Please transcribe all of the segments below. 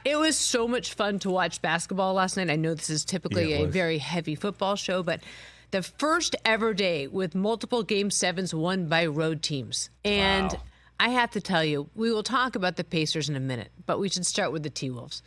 It was so much fun to watch basketball last night. I know this is typically a very heavy football show, but the first ever day with multiple Game 7s won by road teams. And I have to tell you, we will talk about the Pacers in a minute, but we should start with the T-Wolves.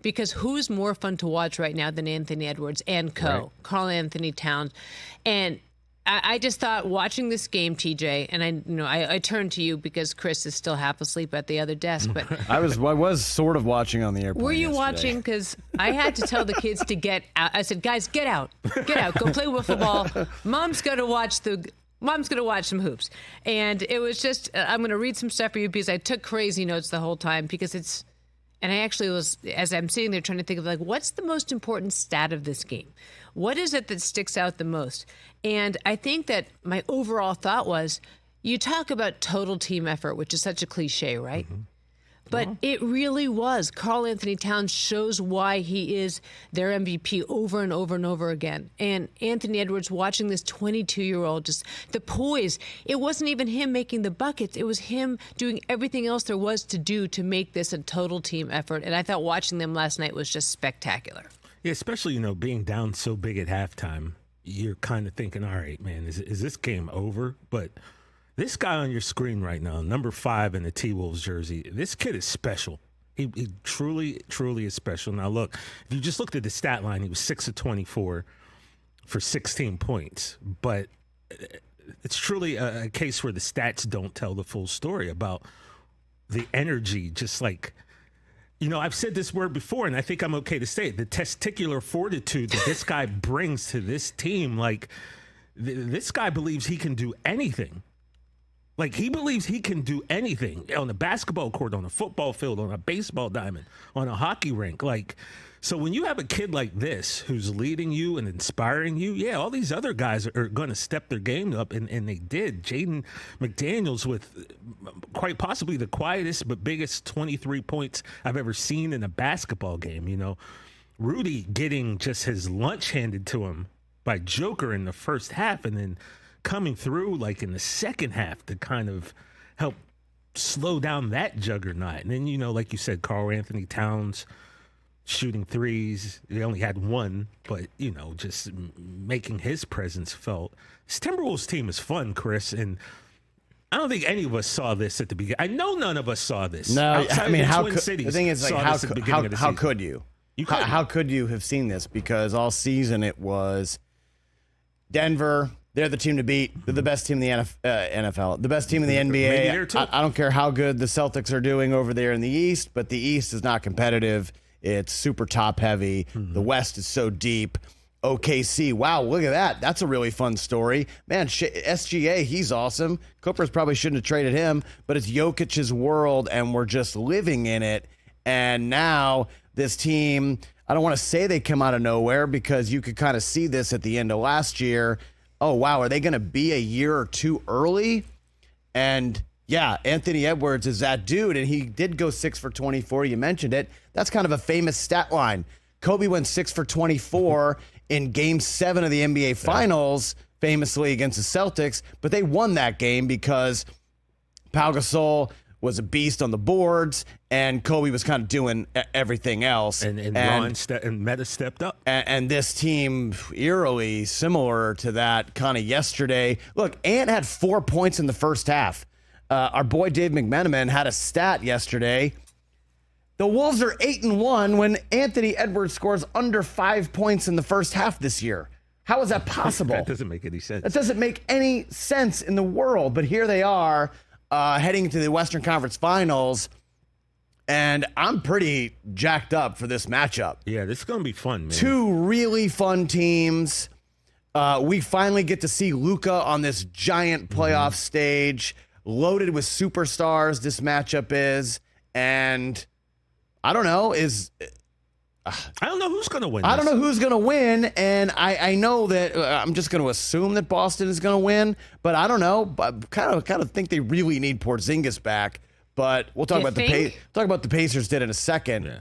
Because who's more fun to watch right now than Anthony Edwards and Karl Anthony Towns. And I just thought watching this game, TJ, and I turned to you because Chris is still half asleep at the other desk. But I was sort of watching on the airplane. Were you yesterday. watching? Because I had to tell the kids to get out. I said, guys, get out, go play wiffle ball. Mom's gonna watch some hoops. And it was just, I'm going to read some stuff for you because I took crazy notes the whole time because it's, and I actually was, as I'm sitting there trying to think of what's the most important stat of this game? What is it that sticks out the most? And I think that my overall thought was, you talk about total team effort, which is such a cliche, right? Mm-hmm. But it really was. Karl Anthony Towns shows why he is their MVP over and over and over again. And Anthony Edwards watching this 22-year-old, just the poise. It wasn't even him making the buckets. It was him doing everything else there was to do to make this a total team effort. And I thought watching them last night was just spectacular. Yeah, especially, being down so big at halftime, you're kind of thinking, all right, man, is this game over? But this guy on your screen right now, number 5 in the T-Wolves jersey, this kid is special. He truly, truly is special. Now, look, if you just looked at the stat line, he was 6 of 24 for 16 points. But it's truly a case where the stats don't tell the full story about the energy, just like, I've said this word before, and I think I'm okay to say it, the testicular fortitude that this guy brings to this team. This guy believes he can do anything. He believes he can do anything on a basketball court, on a football field, on a baseball diamond, on a hockey rink. So when you have a kid like this who's leading you and inspiring you, all these other guys are going to step their game up, and they did. Jaden McDaniels with quite possibly the quietest but biggest 23 points I've ever seen in a basketball game. Rudy getting just his lunch handed to him by Joker in the first half, and then coming through in the second half to kind of help slow down that juggernaut. And then, like you said, Karl Anthony Towns shooting threes. They only had one, but, just making his presence felt. This Timberwolves team is fun, Chris, and I don't think any of us saw this at the beginning. I know none of us saw this. No, I mean, the thing is, how could you? How could you have seen this? Because all season it was Denver. They're the team to beat. They're the best team in the NFL. The best team in the NBA. I don't care how good the Celtics are doing over there in the East, but the East is not competitive. It's super top heavy. Mm-hmm. The West is so deep. OKC, wow, look at that. That's a really fun story. Man, SGA, he's awesome. Clippers probably shouldn't have traded him, but it's Jokic's world, and we're just living in it. And now this team, I don't want to say they come out of nowhere because you could kind of see this at the end of last year. Oh, wow, are they going to be a year or two early? And, yeah, Anthony Edwards is that dude, and he did go 6 for 24. You mentioned it. That's kind of a famous stat line. Kobe went 6 for 24 in Game 7 of the NBA Finals, famously against the Celtics, but they won that game because Pau Gasol was a beast on the boards, and Kobe was kind of doing everything else. And Ron and Meta stepped up. And this team, eerily similar to that kind of yesterday. Look, Ant had 4 points in the first half. Our boy Dave McMenamin had a stat yesterday. The Wolves are 8-1 when Anthony Edwards scores under 5 points in the first half this year. How is that possible? That doesn't make any sense. That doesn't make any sense in the world. But here they are, heading to the Western Conference Finals, and I'm pretty jacked up for this matchup. Yeah, this is going to be fun, man. 2 really fun teams. We finally get to see Luka on this giant playoff stage, loaded with superstars. This matchup is, and I don't know, I don't know who's going to win. I don't know who's going to win, and I know that I'm just going to assume that Boston is going to win, but I don't know. But kind of think they really need Porzingis back. But we'll talk about the Pacers did in a second. Yeah.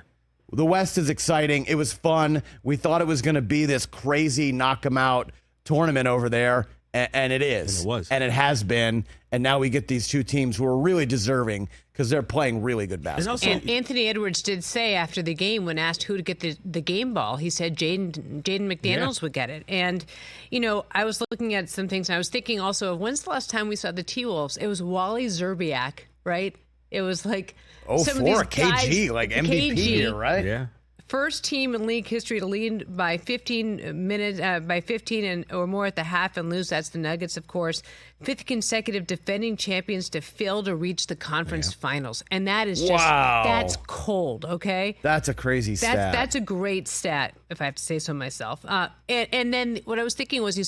The West is exciting. It was fun. We thought it was going to be this crazy knock 'em out tournament over there. And it is. And it was. And it has been. And now we get these two teams who are really deserving because they're playing really good basketball. And Anthony Edwards did say after the game, when asked who to get the game ball, he said Jaden McDaniels would get it. And, I was looking at some things, and I was thinking also of when's the last time we saw the T-Wolves? It was Wally Zerbiak, right? It was like some of these guys, KG, like MVP here, right? Yeah. First team in league history to lead by 15 minutes, by 15 or more at the half and lose. That's the Nuggets, of course. Fifth consecutive defending champions to fail to reach the conference finals, and that is just that's cold. Okay, that's a crazy stat. That's a great stat, if I have to say so myself. And then what I was thinking was, you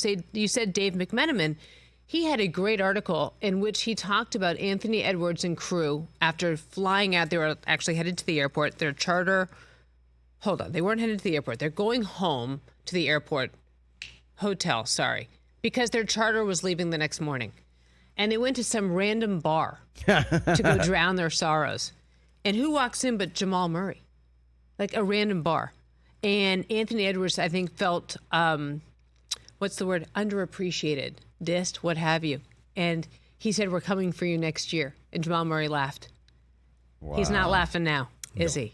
said Dave McMenamin. He had a great article in which he talked about Anthony Edwards and crew after flying out. They were actually headed to the airport. Their charter. Hold on. They weren't headed to the airport. They're going home to the airport hotel, because their charter was leaving the next morning. And they went to some random bar to go drown their sorrows. And who walks in but Jamal Murray? Like a random bar. And Anthony Edwards, I think, felt, what's the word? Underappreciated, dissed, what have you. And he said, we're coming for you next year. And Jamal Murray laughed. Wow. He's not laughing now, is he?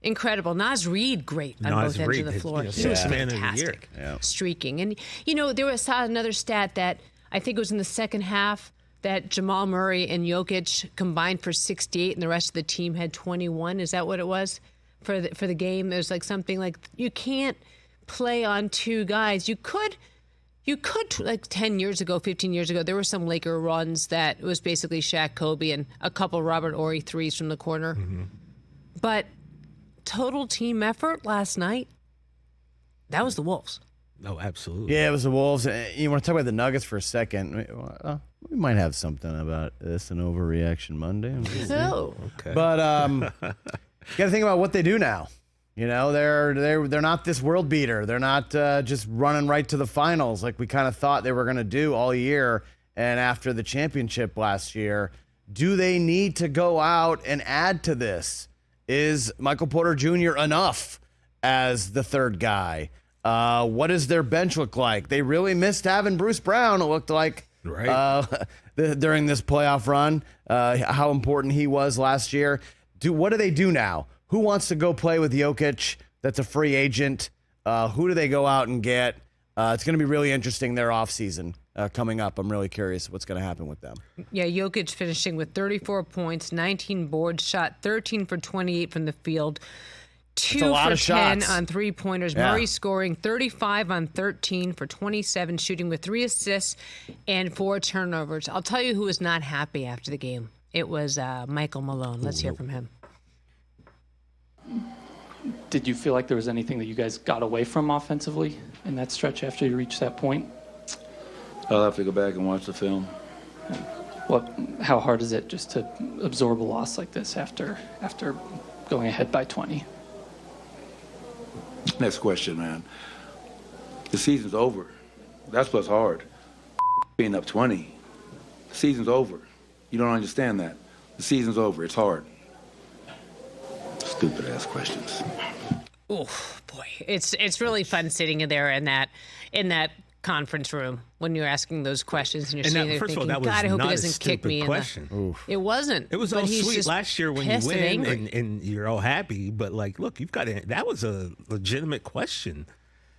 Incredible. Nas Reed, great on both ends of the floor. He was fantastic, streaking. And, there was another stat that I think it was in the second half that Jamal Murray and Jokic combined for 68 and the rest of the team had 21. Is that what it was for the game? There's like something like you can't play on two guys. You could like 10 years ago, 15 years ago, there were some Laker runs that was basically Shaq, Kobe, and a couple Robert Horry threes from the corner. Mm-hmm. But total team effort last night, that was the Wolves. Oh, absolutely. Yeah, it was the Wolves. You want to talk about the Nuggets for a second? We might have something about this, an overreaction Monday. Oh, okay. But you got to think about what they do now. They're not this world beater. They're not just running right to the finals like we kind of thought they were going to do all year. And after the championship last year, do they need to go out and add to this? Is Michael Porter Jr. enough as the third guy? What does their bench look like? They really missed having Bruce Brown, it looked like, during this playoff run, how important he was last year. What do they do now? Who wants to go play with Jokic that's a free agent? Who do they go out and get? It's going to be really interesting, their offseason coming up. I'm really curious what's going to happen with them. Yeah, Jokic finishing with 34 points, 19 boards, shot 13 for 28 from the field, 2 for 10 on three-pointers. Yeah. Murray scoring 35 on 13 for 27, shooting with 3 assists and 4 turnovers. I'll tell you who was not happy after the game. It was Michael Malone. Let's hear from him. Did you feel like there was anything that you guys got away from offensively in that stretch after you reached that point? I'll have to go back and watch the film. How hard is it just to absorb a loss like this after going ahead by 20? Next question, man. The season's over. That's what's hard. Being up 20. The season's over. You don't understand that. The season's over. It's hard. Stupid ass questions. Oh boy, it's really fun sitting in there in that conference room when you're asking those questions and you're sitting there thinking, God, I hope he doesn't kick me. It wasn't. It was all sweet last year when you win and you're all happy, but like, look, that was a legitimate question,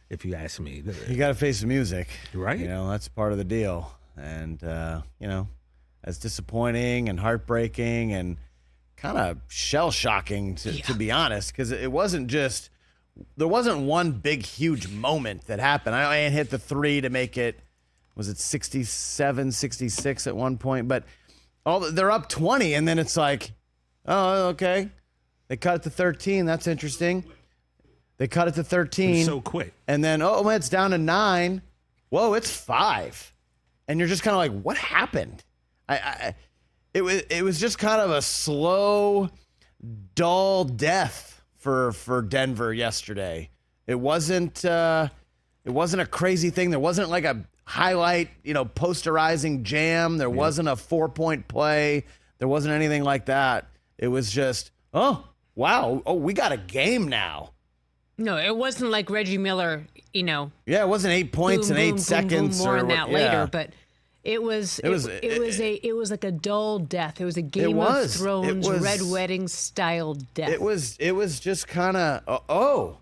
if you ask me. You got to face the music, right? That's part of the deal, and as disappointing and heartbreaking and kind of shell-shocking, to be honest, because there wasn't one big, huge moment that happened. I hit the 3 to make it, was it 67, 66 at one point? But they're up 20, and then it's like, oh, okay. They cut it to 13. That's interesting. They cut it to 13. So quick. And then, it's down to 9. Whoa, it's 5. And you're just kind of like, what happened? It was just kind of a slow, dull death for Denver yesterday. It wasn't a crazy thing. There wasn't like a highlight, posterizing jam. There wasn't a 4-point play. There wasn't anything like that. It was just, oh, wow. Oh, we got a game now. No, it wasn't like Reggie Miller, Yeah, it wasn't 8 points boom, in 8 boom, seconds. Boom, more or on that yeah. later, but it was like a dull death. It was a Game of Thrones Red Wedding style death. It was just kind of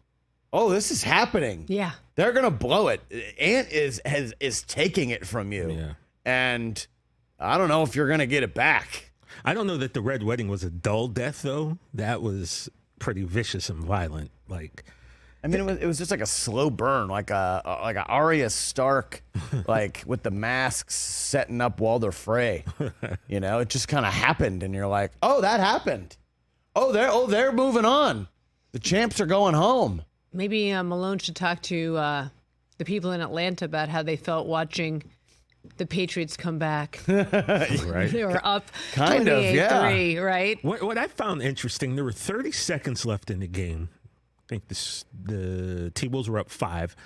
this is happening. Yeah. They're gonna blow it. Ant is taking it from you. Yeah. And I don't know if you're gonna get it back. I don't know that the Red Wedding was a dull death, though. That was pretty vicious and violent. Like, I mean, it was just like a slow burn, like a Arya Stark, like with the masks setting up Walder Frey. It just kind of happened, and you're like, oh, that happened. They're moving on. The champs are going home. Maybe Malone should talk to the people in Atlanta about how they felt watching the Patriots come back. right? They were up Kind of, 28-3, right? What I found interesting, there were 30 seconds left in the game. I think the T-Wolves were up 5.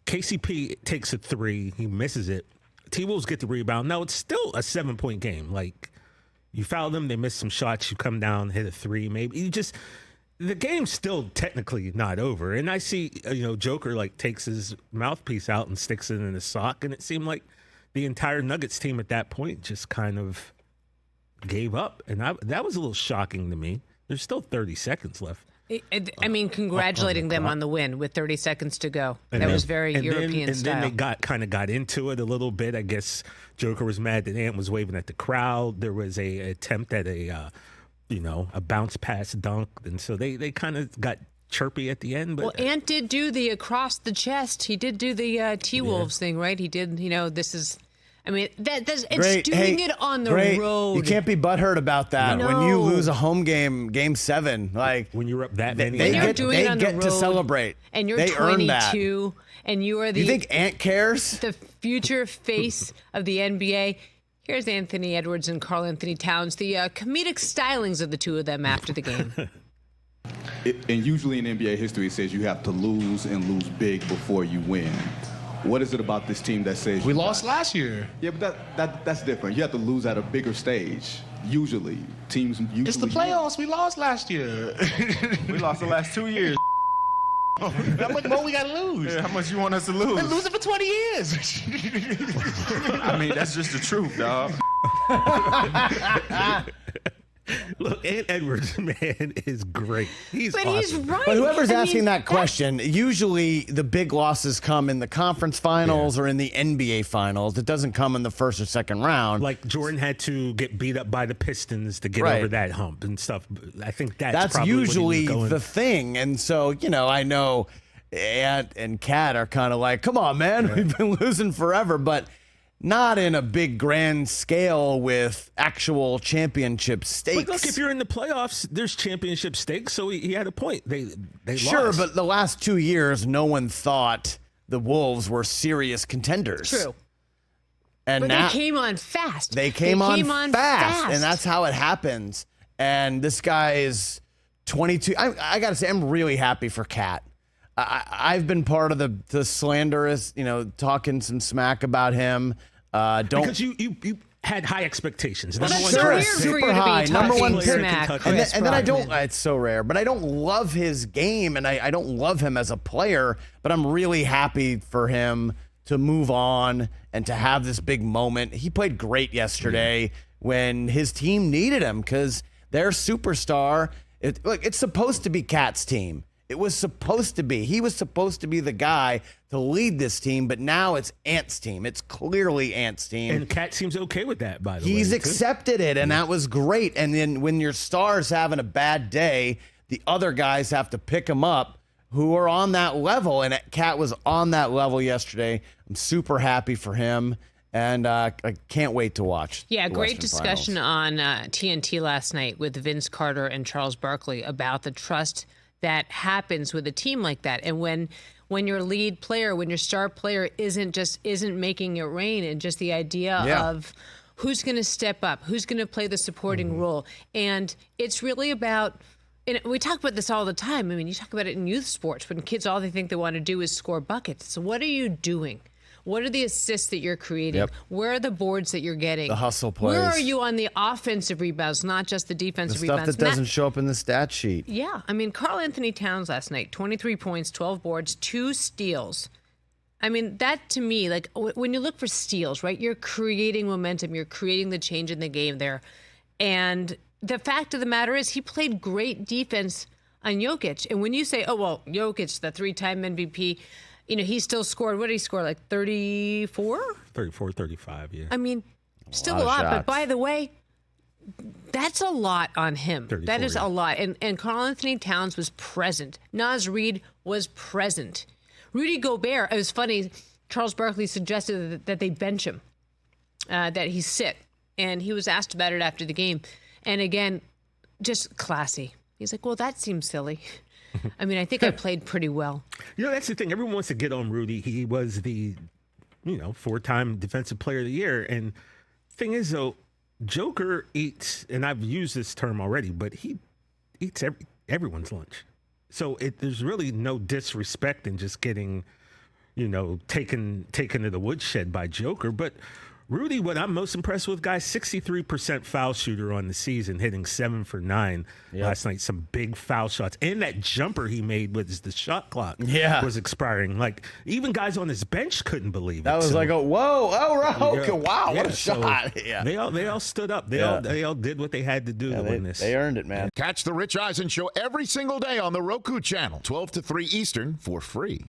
KCP takes a 3. He misses it. T-Wolves get the rebound. Now, it's still a 7-point game. Like, you foul them, they miss some shots, you come down, hit a 3, maybe. The game's still technically not over. And I see, Joker, like, takes his mouthpiece out and sticks it in his sock, and it seemed like the entire Nuggets team at that point just kind of gave up. And that was a little shocking to me. There's still 30 seconds left. I mean, congratulating them on the win with 30 seconds to go. That was very European style. And then they got into it a little bit. I guess Joker was mad that Ant was waving at the crowd. There was a attempt at a bounce pass dunk, and so they kind of got chirpy at the end. But Ant did do the across the chest. He did do the T-Wolves thing, right? He did. This is. I mean, it's Great. doing it on the road. You can't be butthurt about that. No. When you lose a home game 7, like when you're up that many, they you're get, doing they it on the get to road, celebrate. And you're they earn that. 22, and you are the. You think Ant cares? The future face of the NBA. Here's Anthony Edwards and Karl Anthony Towns, the comedic stylings of the two of them after the game. And usually in NBA history, it says you have to lose and lose big before you win. What is it about this team that says we lost last year? Yeah, but that's different. You have to lose at a bigger stage. Usually, teams usually. It's the playoffs. We lost last year. We lost the last 2 years. How much more we gotta lose? Yeah, how much you want us to lose? We're losing for 20 years. I mean, that's just the truth, dog. Look, Ant Edwards, man, is great. He's awesome. He's right. But whoever's asking that question, usually the big losses come in the conference finals or in the NBA finals. It doesn't come in the first or second round. Like Jordan had to get beat up by the Pistons to get over that hump and stuff. I think that's probably usually what he was going. the thing. And so, I know Ant and Kat are kind of like, come on, man, we've been losing forever. But not in a big grand scale with actual championship stakes. But look, if you're in the playoffs, there's championship stakes. So he had a point. They sure, lost. but the last 2 years, no one thought the Wolves were serious contenders. True. And But now they came on fast. They came on fast, and that's how it happens. And this guy is 22. I got to say, I'm really happy for Kat. I've been part of the slanderous, talking some smack about him. Because you had high expectations. Well, Number that's one so draft weird pick. for you super to be high, number talking one pick. smack, And Chris And then I don't. Brockman. It's so rare, but I don't love his game, and I don't love him as a player. But I'm really happy for him to move on and to have this big moment. He played great yesterday when his team needed him because their superstar. It's supposed to be Kat's team. It was supposed to be. He was supposed to be the guy to lead this team, but now it's Ant's team. It's clearly Ant's team. And Kat seems okay with that, by the way. He's too. accepted it, and that was great. And then when your star's having a bad day, the other guys have to pick him up who are on that level. And Kat was on that level yesterday. I'm super happy for him, and I can't wait to watch. Yeah, the great Western discussion Finals. on TNT last night with Vince Carter and Charles Barkley about the trust that happens with a team like that. And when your lead player, when your star player isn't making it rain, and just the idea of who's going to step up, who's going to play the supporting role. And it's really about, and we talk about this all the time. I mean, you talk about it in youth sports when kids, all they think they want to do is score buckets. So what are you doing? What are the assists that you're creating? Yep. Where are the boards that you're getting? The hustle plays. Where are you on the offensive rebounds, not just the The defensive stuff rebounds? that doesn't show up in the stat sheet. Yeah, I mean, Karl Anthony Towns last night, 23 points, 12 boards, 2 steals. I mean, that to me, like when you look for steals, right, you're creating momentum, you're creating the change in the game there. And the fact of the matter is he played great defense on Jokic. And when you say, oh, well, Jokic, the 3-time MVP, you know, he still scored, what did he score, like 34? 34, 35, yeah. I mean, still lot a of lot. But shots. by the way, that's a lot on him. 34, That is yeah. a lot. And Karl Anthony Towns was present. Naz Reid was present. Rudy Gobert, it was funny, Charles Barkley suggested that they bench him, that he sit. And he was asked about it after the game. And again, just classy. He's like, well, that seems silly. I mean, I think I played pretty well. You know, that's the thing. Everyone wants to get on Rudy. He was the, 4-time Defensive Player of the Year. And thing is, though, Joker eats, and I've used this term already, but he eats everyone's lunch. So there's really no disrespect in just getting, taken to the woodshed by Joker. But Rudy, what I'm most impressed with, guys, 63% foul shooter on the season, hitting 7 for 9 last night. Some big foul shots. And that jumper he made with the shot clock was expiring. Like, even guys on his bench couldn't believe it. That was like, wow, what a so shot. They all stood up. They all did what they had to do to win this. They earned it, man. Catch the Rich Eisen Show every single day on the Roku channel, 12 to 3 Eastern, for free.